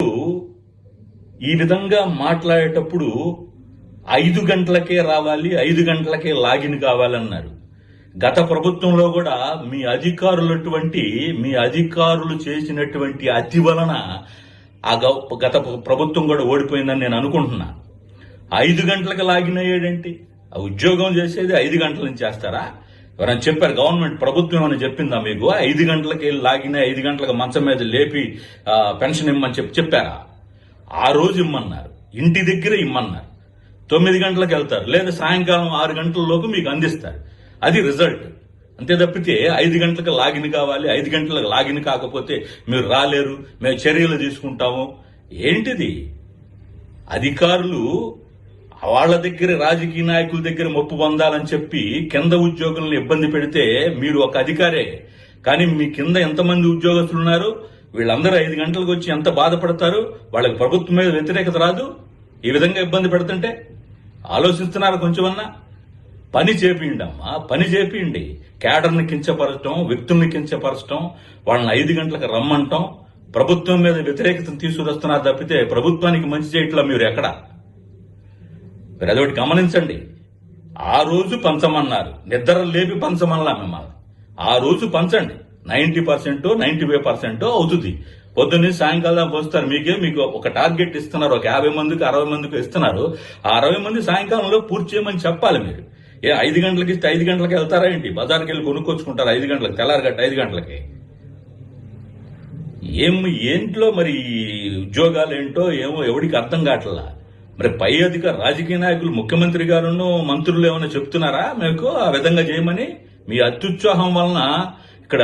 ఈ విధంగా మాట్లాడేటప్పుడు 5 గంటలకే రావాలి, 5 గంటలకే లాగిన్ కావాలన్నారు. గత ప్రభుత్వంలో కూడా మీ అధికారులు చేసినటువంటి అతి వలన ఆ గత ప్రభుత్వం కూడా ఓడిపోయిందని నేను అనుకుంటున్నా. 5 గంటలకు లాగిన్ అయ్యాడేంటి? ఆ ఉద్యోగం చేసేది 5 గంటల నుంచి చేస్తారా? ఎవరైనా చెప్పారు? గవర్నమెంట్ ప్రభుత్వం ఏమైనా చెప్పిందా మీకు? 5 గంటలకి లాగిన్ 5 గంటలకు మంచం మీద లేపి పెన్షన్ ఇమ్మని చెప్పారా? ఆ రోజు ఇమ్మన్నారు, ఇంటి దగ్గర ఇమ్మన్నారు. 9 గంటలకు వెళ్తారు, లేదా సాయంకాలం 6 గంటల లోపు మీకు అందిస్తారు. అది రిజల్ట్. అంతే తప్పితే 5 గంటలకు లాగిన్ కావాలి, 5 గంటలకు లాగిన్ కాకపోతే మీరు రాలేరు, మేము చర్యలు తీసుకుంటాము. ఏంటిది? అధికారులు వాళ్ళ దగ్గర, రాజకీయ నాయకుల దగ్గర మొప్పు పొందాలని చెప్పి కింద ఉద్యోగులను ఇబ్బంది పెడితే మీరు ఒక అధికారే. కానీ మీ కింద ఎంతమంది ఉద్యోగస్తులు ఉన్నారు? వీళ్ళందరూ 5 గంటలకు వచ్చి ఎంత బాధపడతారు? వాళ్ళకి ప్రభుత్వం మీద వ్యతిరేకత రాదు? ఈ విధంగా ఇబ్బంది పెడుతుంటే ఆలోచిస్తున్నారు కొంచెమన్నా? పని చేపియండి అమ్మా, పని చేపియండి. క్యాడర్ని కించపరచడం, వ్యక్తుల్ని కించపరచడం, వాళ్ళని 5 గంటలకు రమ్మంటాం, ప్రభుత్వం మీద వ్యతిరేకతను తీసుకువస్తున్నారు తప్పితే ప్రభుత్వానికి మంచి చేయట్లా మీరు ఎక్కడ? మీరు అదొకటి గమనించండి. ఆ రోజు పంచమన్నారు, నిద్ర లేపి పంచమన్నా మిమ్మల్ని. ఆ రోజు పంచండి. 90%, 95% అవుతుంది. పొద్దున్నే సాయంకాలం వస్తారు. మీకు ఒక టార్గెట్ ఇస్తున్నారు, ఒక 50 మందికి 60 మందికి ఇస్తున్నారు. ఆ 60 మంది సాయంకాలంలో పూర్తి చేయమని చెప్పాలి మీరు. 5 గంటలకి ఇస్తే 5 గంటలకి వెళ్తారా ఏంటి? బజార్కి వెళ్ళి కొనుక్కొచ్చుకుంటారు 5 గంటలకు, తెల్లారగట్ట 5 గంటలకి. ఏంట్లో మరి ఉద్యోగాలు ఏంటో ఏమో ఎవడికి అర్థం కావట్లా. మరి పై అధికార రాజకీయ నాయకులు, ముఖ్యమంత్రి గారును మంత్రులు ఏమైనా చెప్తున్నారా మీకు ఆ విధంగా చేయమని? మీ అత్యుత్సాహం వలన ఇక్కడ